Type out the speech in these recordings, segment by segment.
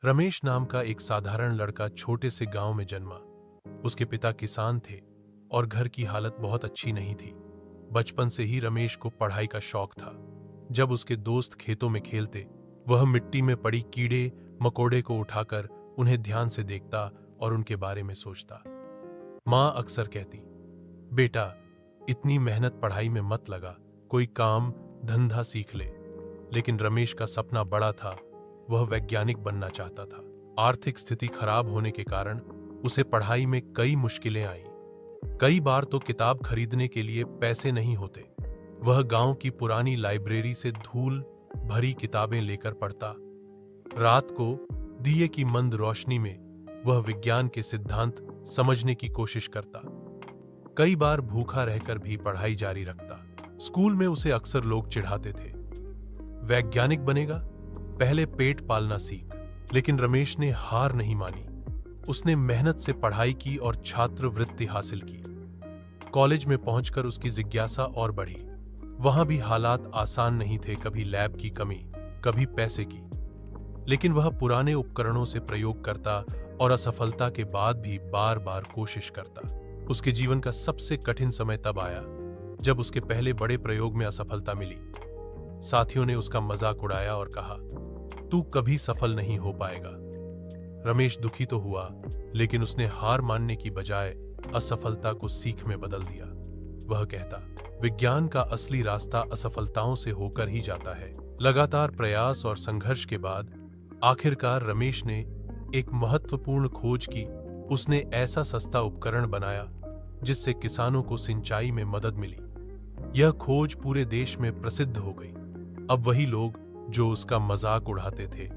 रमेश नाम का एक साधारण लड़का छोटे से गांव में जन्मा। उसके पिता किसान थे और घर की हालत बहुत अच्छी नहीं थी। बचपन से ही रमेश को पढ़ाई का शौक था। जब उसके दोस्त खेतों में खेलते, वह मिट्टी में पड़ी कीड़े मकोड़े को उठाकर उन्हें ध्यान से देखता और उनके बारे में सोचता। माँ अक्सर कहती, बेटा, इतनी मेहनत पढ़ाई में मत लगा, कोई काम धंधा सीख ले। लेकिन रमेश का सपना बड़ा था। वह वैज्ञानिक बनना चाहता था। आर्थिक स्थिति खराब होने के कारण उसे पढ़ाई में कई मुश्किलें आईं। कई बार तो किताब खरीदने के लिए पैसे नहीं होते। वह गांव की पुरानी लाइब्रेरी से धूल भरी किताबें लेकर पढ़ता। रात को दिए की मंद रोशनी में वह विज्ञान के सिद्धांत समझने की कोशिश करता। कई बार भूखा रहकर भी पढ़ाई जारी रखता। स्कूल में उसे अक्सर लोग चिढ़ाते थे, वैज्ञानिक बनेगा, पहले पेट पालना सीख। लेकिन रमेश ने हार नहीं मानी। उसने मेहनत से पढ़ाई की और छात्रवृत्ति हासिल की। कॉलेज में पहुंचकर उसकी जिज्ञासा और बढ़ी। वहां भी हालात आसान नहीं थे, कभी लैब की कमी, कभी पैसे की। लेकिन वह पुराने उपकरणों से प्रयोग करता और असफलता के बाद भी बार बार कोशिश करता। उसके जीवन का सबसे कठिन समय तब आया जब उसके पहले बड़े प्रयोग में असफलता मिली। साथियों ने उसका मजाक उड़ाया और कहा, तू कभी सफल नहीं हो पाएगा। रमेश दुखी तो हुआ, लेकिन उसने हार मानने की बजाय असफलता को सीख में बदल दिया। वह कहता, विज्ञान का असली रास्ता असफलताओं से होकर ही जाता है। लगातार प्रयास और संघर्ष के बाद आखिरकार रमेश ने एक महत्वपूर्ण खोज की। उसने ऐसा सस्ता उपकरण बनाया जिससे किसानों को सिंचाई में मदद मिली। यह खोज पूरे देश में प्रसिद्ध हो गई। अब वही लोग जो उसका मजाक उड़ाते थे,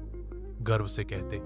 गर्व से कहते,